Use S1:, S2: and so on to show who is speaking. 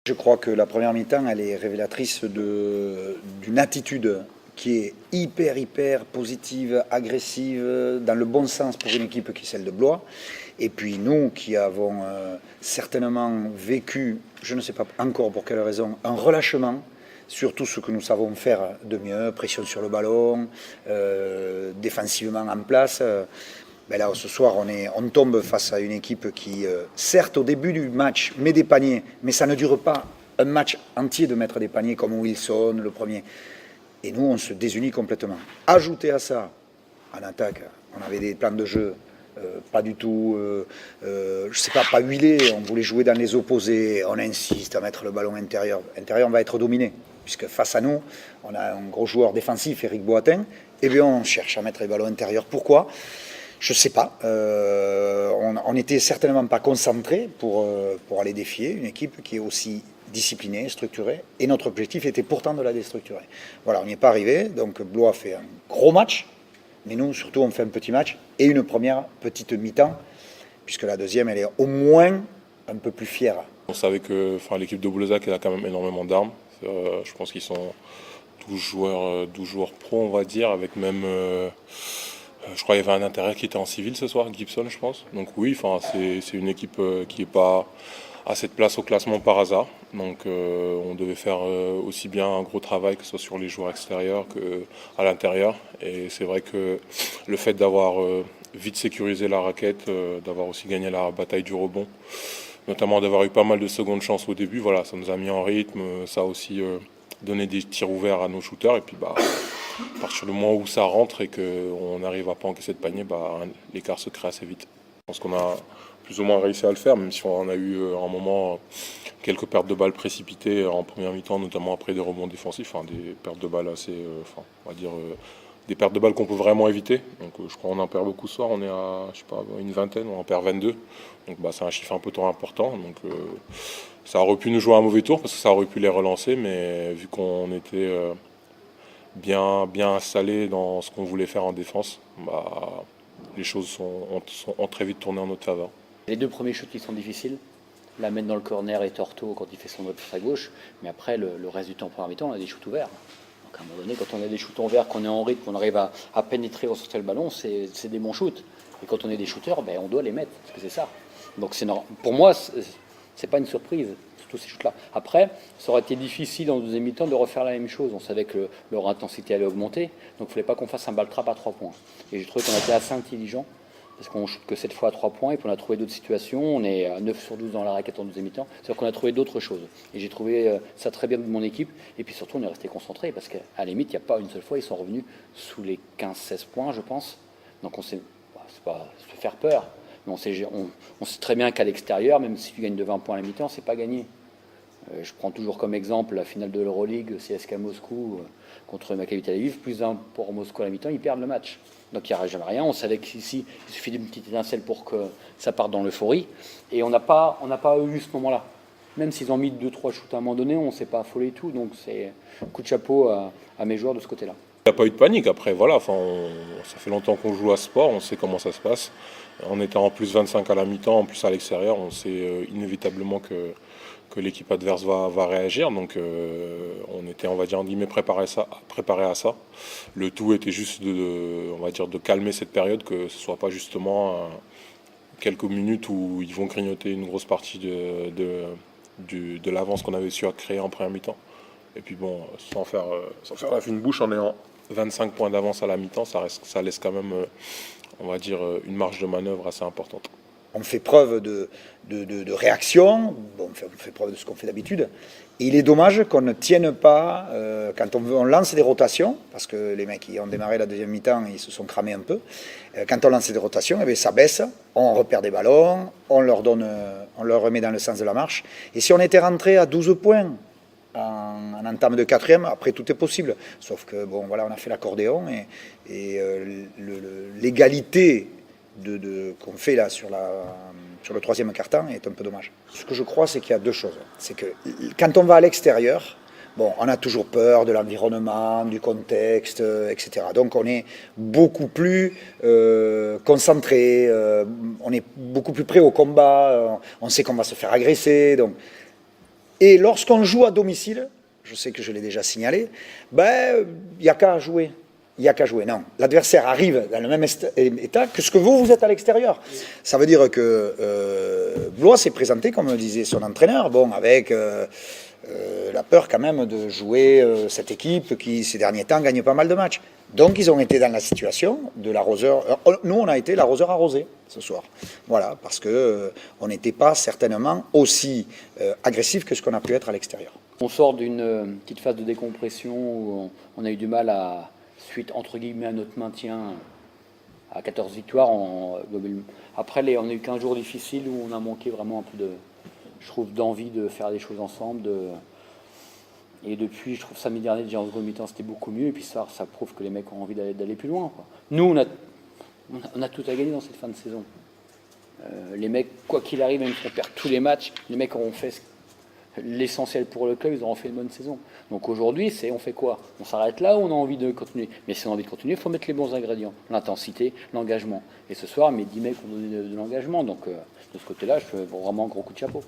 S1: Je crois que la première mi-temps, elle est révélatrice d'une attitude qui est hyper positive, agressive, dans le bon sens pour une équipe qui est celle de Blois. Et puis nous qui avons certainement vécu, je ne sais pas encore pour quelle raison, un relâchement sur tout ce que nous savons faire de mieux, pression sur le ballon, défensivement en place. Ben là, ce soir, on tombe face à une équipe qui, certes, au début du match, met des paniers, mais ça ne dure pas un match entier de mettre des paniers comme Wilson, le premier. Et nous, on se désunit complètement. Ajouter à ça, en attaque, on avait des plans de jeu pas du tout, je sais pas huilés, on voulait jouer dans les opposés, on insiste à mettre le ballon intérieur. Intérieur, on va être dominé, puisque face à nous, on a un gros joueur défensif, Éric Boatin, et bien on cherche à mettre les ballons intérieurs. Pourquoi ? Je ne sais pas. On n'était certainement pas concentré pour aller défier une équipe qui est aussi disciplinée, structurée. Et notre objectif était pourtant de la déstructurer. Voilà, on n'y est pas arrivé. Donc Blois fait un gros match. Mais nous, surtout, on fait un petit match et une première petite mi-temps. Puisque la deuxième, elle est au moins un peu plus fière.
S2: On savait que l'équipe de Boulezak, elle a quand même énormément d'armes. Je pense qu'ils sont 12 joueurs pro, on va dire, avec même... je crois qu'il y avait un intérieur qui était en civil ce soir, Gibson, je pense. Donc oui, c'est une équipe qui n'est pas à cette place au classement par hasard. Donc on devait faire aussi bien un gros travail que ce soit sur les joueurs extérieurs qu'à l'intérieur. Et c'est vrai que le fait d'avoir vite sécurisé la raquette, d'avoir aussi gagné la bataille du rebond, notamment d'avoir eu pas mal de secondes chances au début, voilà, ça nous a mis en rythme, ça a aussi donné des tirs ouverts à nos shooters. Et puis à partir du moment où ça rentre et qu'on n'arrive à pas encaisser de panier, l'écart se crée assez vite. Je pense qu'on a plus ou moins réussi à le faire, même si on a eu un moment quelques pertes de balles précipitées en première mi-temps, notamment après des rebonds défensifs, des pertes de balles assez, on va dire, des pertes de balles qu'on peut vraiment éviter. Donc je crois qu'on en perd beaucoup ce soir, on est à, je sais pas, une vingtaine, on en perd 22. Donc c'est un chiffre un peu trop important. Donc ça aurait pu nous jouer un mauvais tour parce que ça aurait pu les relancer, mais vu qu'on était bien installé dans ce qu'on voulait faire en défense, les choses ont très vite tourné en notre faveur.
S3: Les deux premiers shoots qui sont difficiles, la mettre dans le corner et Torto quand il fait son dribble à gauche, mais après le reste du temps pour mi-temps, on a des shoots ouverts. Donc à un moment donné, quand on a des shoots ouverts, qu'on est en rythme, qu'on arrive à pénétrer, ressortir le ballon, c'est des bons shoots. Et quand on est des shooters, on doit les mettre, parce que c'est ça. Donc pour moi, c'est pas une surprise, tous ces shoots-là. Après, ça aurait été difficile en deuxième mi-temps de refaire la même chose. On savait que leur intensité allait augmenter, donc il ne fallait pas qu'on fasse un ball trap à 3 points. Et j'ai trouvé qu'on a été assez intelligent, parce qu'on ne shoot que 7 fois à 3 points, et puis on a trouvé d'autres situations. On est à 9 sur 12 dans la raquette en deuxième mi-temps. C'est-à-dire qu'on a trouvé d'autres choses. Et j'ai trouvé ça très bien de mon équipe. Et puis surtout, on est resté concentré, parce qu'à la limite, il n'y a pas une seule fois, ils sont revenus sous les 15-16 points, je pense. Donc on sait, c'est pas se faire peur, mais on sait très bien qu'à l'extérieur, même si tu gagnes de 20 points à la mi-temps, c'est pas gagné. Je prends toujours comme exemple la finale de l'Euroleague, CSKA Moscou contre Maccabi Tel Aviv, plus un pour Moscou à la mi-temps, ils perdent le match. Donc il n'y a jamais rien. On savait qu'ici, il suffit d'une petite étincelle pour que ça parte dans l'euphorie. Et on n'a pas eu ce moment-là. Même s'ils ont mis 2-3 shoots à un moment donné, on ne s'est pas affolé et tout. Donc c'est coup de chapeau à mes joueurs de ce côté-là.
S2: Il n'y a pas eu de panique après, voilà. Ça fait longtemps qu'on joue à ce sport, on sait comment ça se passe. En étant en plus 25 à la mi-temps, en plus à l'extérieur, on sait inévitablement que l'équipe adverse va réagir. Donc on était, on va dire, en guillemets, préparé à ça. Le tout était juste on va dire, de calmer cette période, que ce ne soit pas justement quelques minutes où ils vont grignoter une grosse partie de l'avance qu'on avait su créer en première mi-temps. Et puis sans faire la fine bouche, en ayant 25 points d'avance à la mi-temps, ça laisse quand même, on va dire, une marge de manœuvre assez importante.
S1: On fait preuve de réaction, on fait preuve de ce qu'on fait d'habitude. Et il est dommage qu'on ne tienne pas, quand on lance des rotations, parce que les mecs qui ont démarré la deuxième mi-temps, ils se sont cramés un peu. Quand on lance des rotations, ça baisse, on repère des ballons, on leur remet dans le sens de la marche. Et si on était rentré à 12 points, en entame de quatrième, après tout est possible. Sauf que, on a fait l'accordéon et l'égalité qu'on fait là sur le troisième quart-temps est un peu dommage. Ce que je crois, c'est qu'il y a deux choses. C'est que quand on va à l'extérieur, on a toujours peur de l'environnement, du contexte, etc. Donc on est beaucoup plus concentré, on est beaucoup plus prêt au combat, on sait qu'on va se faire agresser. Donc Et lorsqu'on joue à domicile, je sais que je l'ai déjà signalé, ben, il n'y a qu'à jouer. Il n'y a qu'à jouer. Non, l'adversaire arrive dans le même état que ce que vous êtes à l'extérieur. Ça veut dire que Blois s'est présenté, comme disait son entraîneur, bon, avec la peur quand même de jouer cette équipe qui, ces derniers temps, gagne pas mal de matchs. Donc, ils ont été dans la situation de l'arroseur. Nous, on a été l'arroseur arrosé ce soir. Voilà, parce qu'on n'était pas certainement aussi agressif que ce qu'on a pu être à l'extérieur.
S3: On sort d'une petite phase de décompression où on a eu du mal à, suite entre guillemets à notre maintien à 14 victoires. Après, on a eu 15 jours difficiles où on a manqué vraiment un peu je trouve, d'envie de faire des choses ensemble. Et depuis, je trouve samedi dernier, déjà en second mi-temps, c'était beaucoup mieux. Et puis ça prouve que les mecs ont envie d'aller plus loin, quoi. Nous, on a tout à gagner dans cette fin de saison. Les mecs, quoi qu'il arrive, même si on perd tous les matchs, les mecs auront fait l'essentiel pour le club, ils auront fait une bonne saison. Donc aujourd'hui, on fait quoi? On s'arrête là ou on a envie de continuer? Mais si on a envie de continuer, il faut mettre les bons ingrédients. L'intensité, l'engagement. Et ce soir, mes 10 mecs ont donné de l'engagement. Donc de ce côté-là, je fais vraiment un gros coup de chapeau.